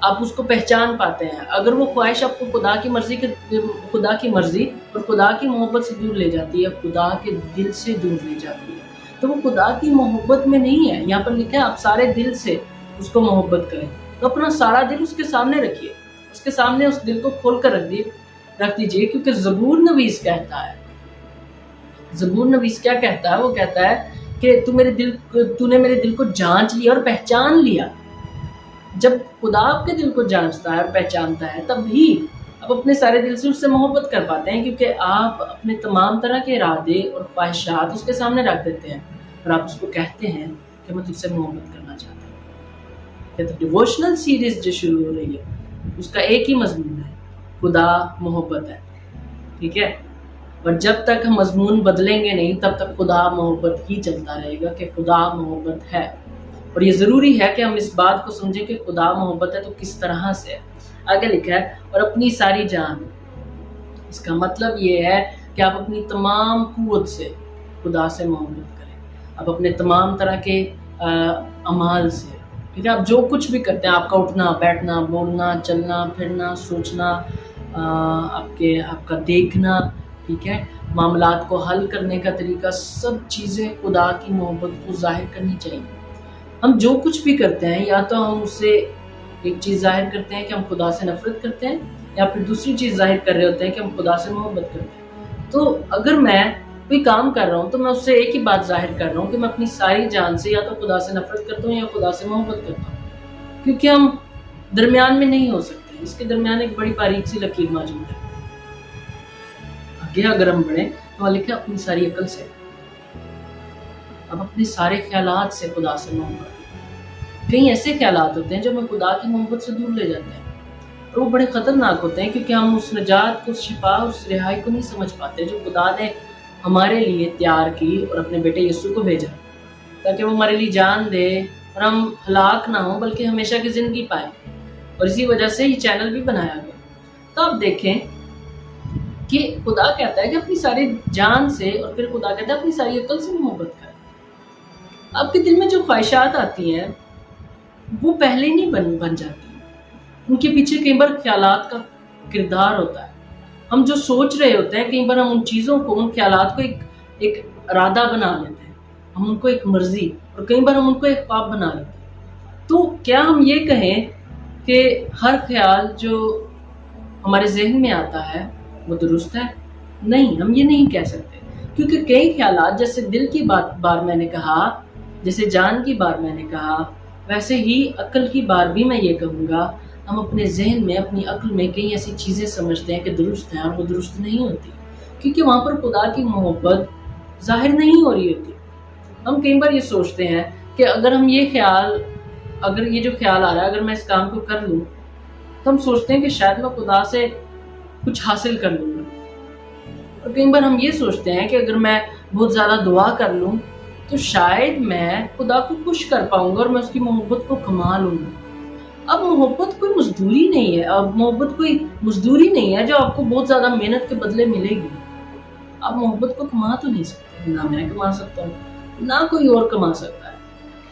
آپ اس کو پہچان پاتے ہیں. اگر وہ خواہش آپ کو خدا کی مرضی اور خدا کی محبت سے دور لے جاتی ہے، خدا کے دل سے دور لے جاتی ہے، تو وہ خدا کی محبت میں نہیں ہے. یہاں پر لکھا ہے آپ سارے دل سے اس کو محبت کریں. تو اپنا سارا دل اس کے سامنے رکھیے، اس کے سامنے اس دل کو کھول کر رکھ دیجئے. کیونکہ زبور نویس کیا کہتا ہے؟ وہ کہتا ہے کہ تو نے میرے دل کو جانچ لیا اور پہچان لیا. جب خدا آپ کے دل کو جانچتا ہے اور پہچانتا ہے، تب ہی آپ اپنے سارے دل سے اس سے محبت کر پاتے ہیں. کیونکہ آپ اپنے تمام طرح کے ارادے اور خواہشات اس کے سامنے رکھ دیتے ہیں اور آپ اس کو کہتے ہیں کہ میں تجھ سے محبت کرنا چاہتا ہوں. تو ڈیووشنل سیریز جو شروع ہو رہی ہے اس کا ایک ہی مضمون ہے، خدا محبت ہے. ٹھیک ہے؟ اور جب تک ہم مضمون بدلیں گے نہیں، تب تک خدا محبت ہی چلتا رہے گا کہ خدا محبت ہے. اور یہ ضروری ہے کہ ہم اس بات کو سمجھیں کہ خدا محبت ہے تو کس طرح سے ہے. آگے لکھا ہے اور اپنی ساری جان. اس کا مطلب یہ ہے کہ آپ اپنی تمام قوت سے خدا سے محبت کریں. آپ اپنے تمام طرح کے اعمال سے، ٹھیک ہے، آپ جو کچھ بھی کرتے ہیں، آپ کا اٹھنا بیٹھنا، بولنا چلنا پھرنا، سوچنا، آپ کا دیکھنا، ٹھیک ہے، معاملات کو حل کرنے کا طریقہ، سب چیزیں خدا کی محبت کو ظاہر کرنی چاہیے. ہم جو کچھ بھی کرتے ہیں، یا تو ہم اس سے ایک چیز ظاہر کرتے ہیں کہ ہم خدا سے نفرت کرتے ہیں، یا پھر دوسری چیز ظاہر کر رہے ہوتے ہیں کہ ہم خدا سے محبت کرتے ہیں. تو اگر میں کوئی کام کر رہا ہوں تو میں اس سے ایک ہی بات ظاہر کر رہا ہوں کہ میں اپنی ساری جان سے یا تو خدا سے نفرت کرتا ہوں یا خدا سے محبت کرتا ہوں. کیونکہ ہم درمیان میں نہیں ہو سکتے، اس کے درمیان ایک بڑی باریک سی لکیر موجود ہے. آگے اگر ہم بڑھیں تو وہاں لکھا اپنی ساری عقل سے. اب اپنے سارے خیالات سے خدا سے محبت. کئی ایسے خیالات ہوتے ہیں جو ہمیں خدا کی محبت سے دور لے جاتے ہیں، اور وہ بڑے خطرناک ہوتے ہیں کیونکہ ہم اس نجات کو، اس شفا، اس رہائی کو نہیں سمجھ پاتے جو خدا نے ہمارے لیے تیار کی اور اپنے بیٹے یسوع کو بھیجا تاکہ وہ ہمارے لیے جان دے اور ہم ہلاک نہ ہوں بلکہ ہمیشہ کی زندگی پائیں. اور اسی وجہ سے یہ چینل بھی بنایا گیا. تو آپ دیکھیں کہ خدا کہتا ہے کہ اپنی ساری جان سے، اور پھر خدا کہتا ہے اپنی ساری عقل سے محبت کریں. آپ کے دل میں جو خواہشات آتی ہیں وہ پہلے نہیں بن جاتی، ان کے پیچھے کئی بار خیالات کا کردار ہوتا ہے. ہم جو سوچ رہے ہوتے ہیں، کئی بار ہم ان چیزوں کو، ان خیالات کو ایک ارادہ بنا لیتے ہیں، ہم ان کو ایک مرضی، اور کئی بار ہم ان کو ایک خواب بنا لیتے ہیں. تو کیا ہم یہ کہیں کہ ہر خیال جو ہمارے ذہن میں آتا ہے وہ درست ہے؟ نہیں، ہم یہ نہیں کہہ سکتے. کیونکہ کئی خیالات، جیسے دل کی بار میں نے کہا، جیسے جان کی بار میں نے کہا، ویسے ہی عقل کی بار بھی میں یہ کہوں گا. ہم اپنے ذہن میں، اپنی عقل میں کئی ایسی چیزیں سمجھتے ہیں کہ درست ہیں، اور وہ درست نہیں ہوتی، کیونکہ وہاں پر خدا کی محبت ظاہر نہیں ہو رہی ہوتی. ہم کئی بار یہ سوچتے ہیں کہ اگر یہ جو خیال آ رہا ہے، اگر میں اس کام کو کر لوں، تو ہم سوچتے ہیں کہ شاید میں خدا سے کچھ حاصل کر لوں گا. اور کئی بار ہم یہ سوچتے ہیں کہ اگر میں بہت زیادہ دعا کر لوں تو شاید میں خدا کو خوش کر پاؤں گا اور میں اس کی محبت کو کما لوں گا. اب محبت کوئی مزدوری نہیں ہے جو آپ کو بہت زیادہ محنت کے بدلے ملے گی. آپ محبت کو کما تو نہیں سکتے، نہ میں کما سکتا ہوں، نہ کوئی اور کما سکتا ہے،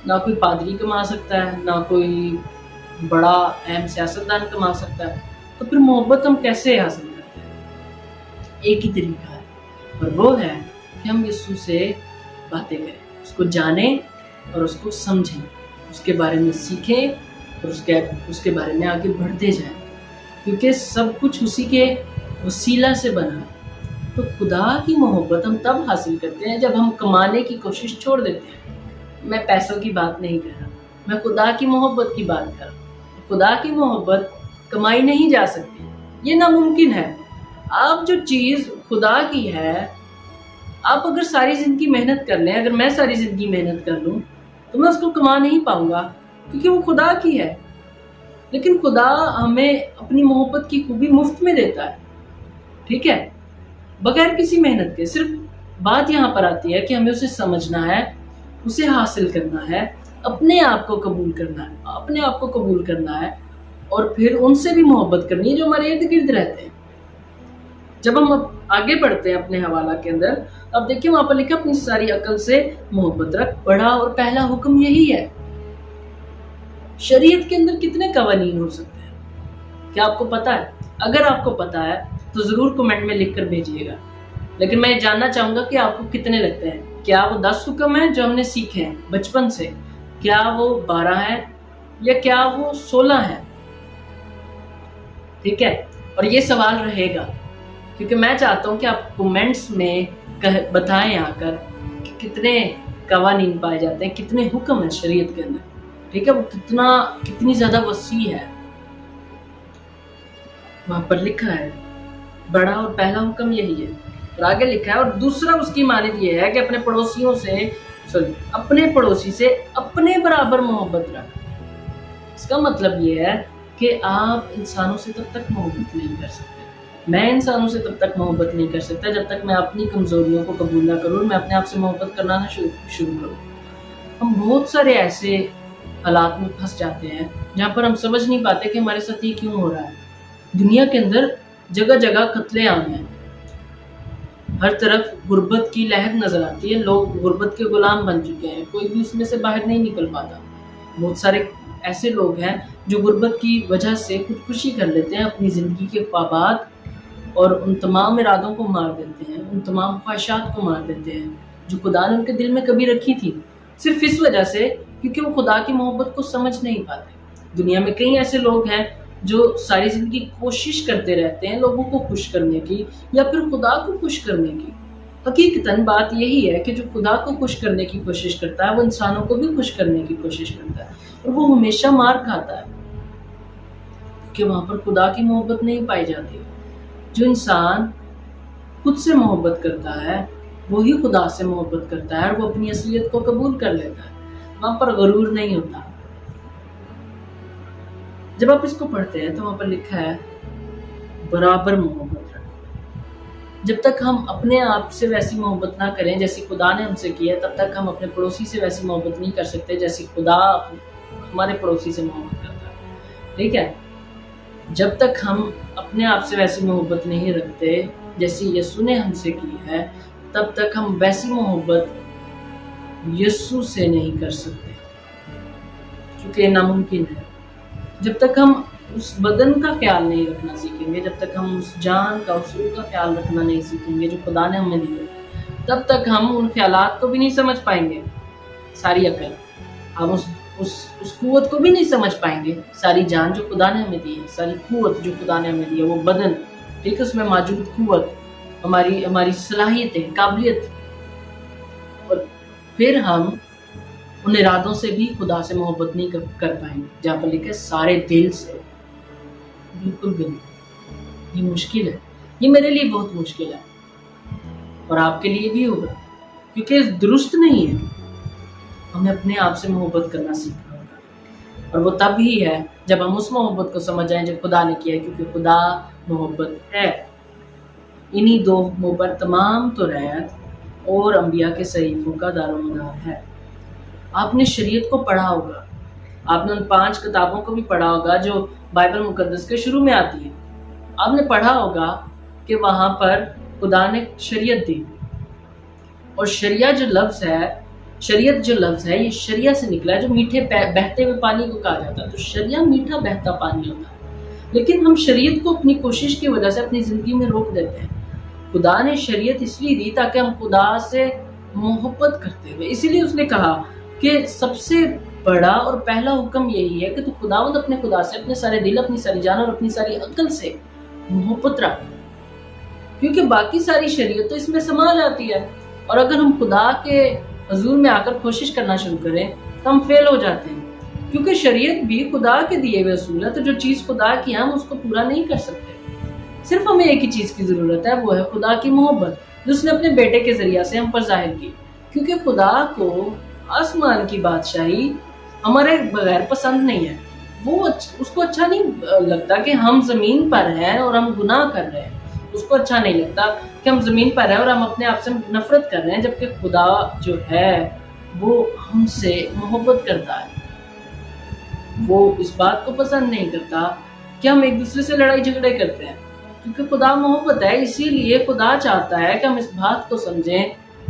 نہ کوئی پادری کما سکتا ہے، نہ کوئی بڑا اہم سیاستدان کما سکتا ہے. تو پھر محبت ہم کیسے حاصل کرتے ہیں؟ ایک ہی طریقہ ہے، اور وہ ہے کہ ہم یسوع سے باتیں کریں، اس کو جانیں اور اس کو سمجھیں، اس کے بارے میں سیکھیں اور اس کے بارے میں آگے بڑھتے جائیں. کیونکہ سب کچھ اسی کے وسیلہ سے بنا ہے. تو خدا کی محبت ہم تب حاصل کرتے ہیں جب ہم کمانے کی کوشش چھوڑ دیتے ہیں. میں پیسوں کی بات نہیں کر رہا، میں خدا کی محبت کی بات کر رہا ہوں. خدا کی محبت کمائی نہیں جا سکتی، یہ ناممکن ہے. آپ جو چیز خدا کی ہے، آپ اگر ساری زندگی محنت کر لیں، اگر میں ساری زندگی محنت کر لوں تو میں اس کو کما نہیں پاؤں گا، کیونکہ وہ خدا کی ہے. لیکن خدا ہمیں اپنی محبت کی خوبی مفت میں دیتا ہے، ٹھیک ہے، بغیر کسی محنت کے. صرف بات یہاں پر آتی ہے کہ ہمیں اسے سمجھنا ہے، اسے حاصل کرنا ہے، اپنے آپ کو قبول کرنا ہے اور پھر ان سے بھی محبت کرنی ہے جو ہمارے ارد گرد رہتے ہیں. جب ہم آگے بڑھتے ہیں اپنے حوالہ کے اندر، اب دیکھیں وہاں پر لکھا اپنی ساری عقل سے محبت رکھ. بڑا اور پہلا حکم یہی ہے. شریعت کے اندر کتنے قوانین ہو سکتے ہیں؟ کیا آپ کو پتا ہے؟ اگر آپ کو پتا ہے تو ضرور کمنٹ میں لکھ کر بھیجیے گا، لیکن میں جاننا چاہوں گا کہ آپ کو کتنے لگتے ہیں۔ کیا وہ 10 حکم ہیں جو ہم نے سیکھے ہیں بچپن سے؟ کیا وہ 12 ہیں یا کیا وہ 16 ہیں؟ ٹھیک ہے، اور یہ سوال رہے گا کیونکہ میں چاہتا ہوں کہ آپ کومنٹس میں بتائیں آ کر کہ کتنے قوانین پائے جاتے ہیں، کتنے حکم ہیں شریعت کے اندر۔ ٹھیک ہے، وہ کتنی زیادہ وسیع ہے۔ وہاں پر لکھا ہے بڑا اور پہلا حکم یہی ہے، اور آگے لکھا ہے اور دوسرا اس کی مانند یہ ہے کہ اپنے پڑوسی سے اپنے برابر محبت رکھ۔ اس کا مطلب یہ ہے کہ آپ انسانوں سے تب تک محبت نہیں کر سکتے، میں انسانوں سے تب تک محبت نہیں کر سکتا جب تک میں اپنی کمزوریوں کو قبول نہ کروں، میں اپنے آپ سے محبت کرنا نہ شروع کروں۔ ہم بہت سارے ایسے حالات میں پھنس جاتے ہیں جہاں پر ہم سمجھ نہیں پاتے کہ ہمارے ساتھ یہ کیوں ہو رہا ہے۔ دنیا کے اندر جگہ جگہ قتل عام ہیں، ہر طرف غربت کی لہر نظر آتی ہے، لوگ غربت کے غلام بن چکے ہیں، کوئی بھی اس میں سے باہر نہیں نکل پاتا۔ بہت سارے ایسے لوگ ہیں جو غربت کی وجہ سے خودکشی کر لیتے ہیں، اپنی زندگی کے خوابات اور ان تمام ارادوں کو مار دیتے ہیں، ان تمام خواہشات کو مار دیتے ہیں جو خدا نے ان کے دل میں کبھی رکھی تھی، صرف اس وجہ سے کیونکہ وہ خدا کی محبت کو سمجھ نہیں پاتے۔ دنیا میں کئی ایسے لوگ ہیں جو ساری زندگی کوشش کرتے رہتے ہیں لوگوں کو خوش کرنے کی یا پھر خدا کو خوش کرنے کی۔ حقیقتاً بات یہی ہے کہ جو خدا کو خوش کرنے کی کوشش کرتا ہے وہ انسانوں کو بھی خوش کرنے کی کوشش کرتا ہے، اور وہ ہمیشہ مار کھاتا ہے کہ وہاں پر خدا کی محبت نہیں پائی جاتی۔ جو انسان خود سے محبت کرتا ہے وہی خدا سے محبت کرتا ہے اور وہ اپنی اصلیت کو قبول کر لیتا ہے، وہاں پر غرور نہیں ہوتا۔ جب آپ اس کو پڑھتے ہیں تو وہاں پر لکھا ہے برابر محبت رکھیں۔ جب تک ہم اپنے آپ سے ویسی محبت نہ کریں جیسی خدا نے ہم سے کی ہے، تب تک ہم اپنے پڑوسی سے ویسی محبت نہیں کر سکتے جیسی خدا ہمارے پڑوسی سے محبت کرتا ہے۔ ٹھیک ہے، جب تک ہم اپنے آپ سے ویسی محبت نہیں رکھتے جیسی یسوع نے ہم سے کی ہے، تب تک ہم ویسی محبت یسوع سے نہیں کر سکتے، کیونکہ یہ ناممکن ہے۔ جب تک ہم اس بدن کا خیال نہیں رکھنا سیکھیں گے، جب تک ہم اس جان کا، اس روح کا خیال رکھنا نہیں سیکھیں گے جو خدا نے ہمیں دی ہے، تب تک ہم ان خیالات کو بھی نہیں سمجھ پائیں گے، ساری عقل، ہم اس قوت کو بھی نہیں سمجھ پائیں گے، ساری جان جو خدا نے ہمیں دی ہے، ساری قوت جو خدا نے ہمیں دی ہے، وہ بدن، ٹھیک ہے، اس میں موجود قوت، ہماری صلاحیتیں، قابلیت، اور پھر ہم ان ارادوں سے بھی خدا سے محبت نہیں کر پائیں گے جہاں پر لکھے سارے دل سے۔ بالکل بھی نہیں، یہ مشکل ہے، یہ میرے لیے بہت مشکل ہے اور آپ کے لیے بھی ہوگا، کیونکہ درست نہیں ہے۔ ہمیں اپنے آپ سے محبت کرنا سیکھنا ہوگا، اور وہ تب ہی ہے جب ہم اس محبت کو سمجھ جائیں جو خدا نے کیا ہے، کیونکہ خدا محبت ہے۔ انہی 2 حکموں پر تمام توریت اور انبیاء کے صحیفوں کا دار و مدار ہے۔ آپ نے شریعت کو پڑھا ہوگا، آپ نے ان 5 کتابوں کو بھی پڑھا ہوگا جو بائبل مقدس کے شروع میں آتی ہیں۔ آپ نے پڑھا ہوگا کہ وہاں پر خدا نے شریعت دی، اور شریعت جو لفظ ہے یہ شریعہ سے نکلا ہے، جو میٹھے بہتے ہوئے پانی کو کہا جاتا ہے۔ تو شریعہ میٹھا بہتا پانی ہوتا ہے، لیکن ہم شریعت کو اپنی کوشش کی وجہ سے اپنی زندگی میں روک دیتے ہیں۔ خدا نے شریعت اس لیے دی تاکہ ہم خدا سے محبت کرتے ہوئے، اسی لیے اس نے کہا کہ سب سے بڑا اور پہلا حکم یہی ہے کہ تو خداوند اپنے خدا سے اپنے سارے دل، اپنی ساری جان اور اپنی ساری عقل سے محبت رکھ، کیونکہ باقی ساری شریعت تو اس میں سما جاتی ہے، اور اگر ہم خدا کے حضور میں آ کر کوشش کرنا شروع کریں تو ہم فیل ہو جاتے ہیں، کیونکہ شریعت بھی خدا کے دیے ہوئے اصول ہے، تو جو چیز خدا کی ہے ہم اس کو پورا نہیں کر سکتے۔ صرف ہمیں ایک ہی چیز کی ضرورت ہے، وہ ہے خدا کی محبت جو اس نے اپنے بیٹے کے ذریعہ سے ہم پر ظاہر کی، کیونکہ خدا کو آسمان کی بادشاہی ہمارے بغیر پسند نہیں ہے۔ وہ اس کو اچھا نہیں لگتا کہ ہم زمین پر ہیں اور ہم گناہ کر رہے ہیں، اس کو اچھا نہیں لگتا کہ ہم زمین پر ہیں اور ہم اپنے آپ سے نفرت کر رہے ہیں، جبکہ خدا جو ہے وہ ہم سے محبت کرتا ہے۔ وہ اس بات کو پسند نہیں کرتا کہ ہم ایک دوسرے سے لڑائی جھگڑے کرتے ہیں، کیونکہ خدا محبت ہے۔ اسی لیے خدا چاہتا ہے کہ ہم اس بات کو سمجھیں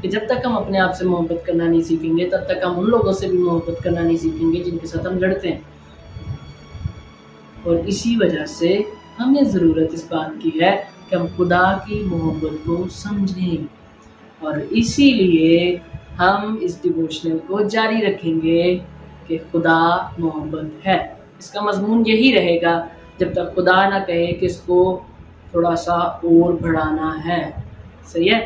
کہ جب تک ہم اپنے آپ سے محبت کرنا نہیں سیکھیں گے، تب تک ہم ان لوگوں سے بھی محبت کرنا نہیں سیکھیں گے جن کے ساتھ ہم لڑتے ہیں۔ اور اسی وجہ سے ہمیں ضرورت اس بات کی ہے کہ ہم خدا کی محبت کو سمجھیں، اور اسی لیے ہم اس ڈیووشنل کو جاری رکھیں گے کہ خدا محبت ہے۔ اس کا مضمون یہی رہے گا جب تک خدا نہ کہے کہ اس کو تھوڑا سا اور بڑھانا ہے۔ صحیح ہے؟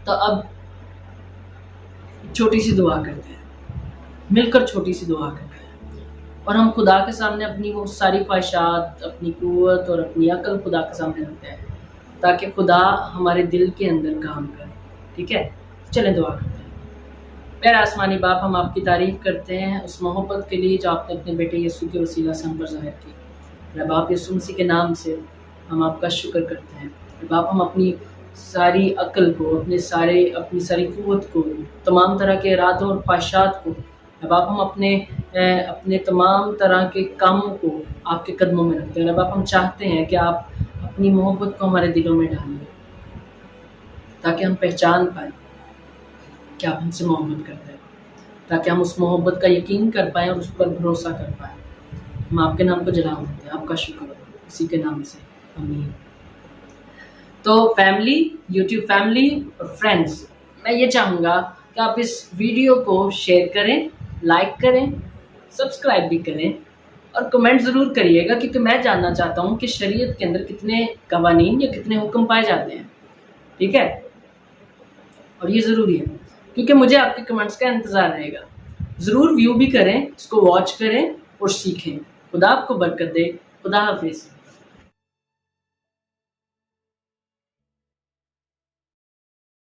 تو اب چھوٹی سی دعا کرتے ہیں، مل کر چھوٹی سی دعا کرتے ہیں، اور ہم خدا کے سامنے اپنی وہ ساری خواہشات، اپنی قوت اور اپنی عقل خدا کے سامنے رکھتے ہیں تاکہ خدا ہمارے دل کے اندر کام کرے۔ ٹھیک ہے؟ چلیں دعا کرتے ہیں۔ پیارے آسمانی باپ، ہم آپ کی تعریف کرتے ہیں اس محبت کے لیے جو آپ نے اپنے بیٹے یسوع کے وسیلہ سے ہم پر ظاہر کی۔ میرے باپ یسوع مسیح کے نام سے ہم آپ کا شکر کرتے ہیں۔ میرے باپ، ہم اپنی ساری عقل کو، اپنی ساری قوت کو، تمام طرح کے ارادوں اور خواہشات کو، میرے باپ ہم اپنے تمام طرح کے کاموں کو آپ کے قدموں میں رکھتے ہیں۔ میرے باپ، ہم چاہتے ہیں کہ آپ اپنی محبت کو ہمارے دلوں میں ڈالیں تاکہ ہم پہچان پائیں کہ آپ ہم سے محبت کرتے ہیں، تاکہ ہم اس محبت کا یقین کر پائیں اور اس پر بھروسہ کر پائیں۔ ہم آپ کے نام کو جلال دیتے ہیں، آپ کا شکر ہو، اسی کے نام سے آمین۔ تو فیملی، یوٹیوب فیملی اور فرینڈز، میں یہ چاہوں گا کہ آپ اس ویڈیو کو شیئر کریں، لائک کریں، سبسکرائب بھی کریں اور کمنٹ ضرور کریے گا، کیونکہ میں جاننا چاہتا ہوں کہ شریعت کے اندر کتنے قوانین یا کتنے حکم پائے جاتے ہیں۔ ٹھیک ہے؟ اور یہ ضروری ہے کیونکہ مجھے آپ کے کمنٹس کا انتظار رہے گا۔ ضرور ویو بھی کریں، اس کو واچ کریں اور سیکھیں۔ خدا آپ کو برکت دے۔ خدا حافظ۔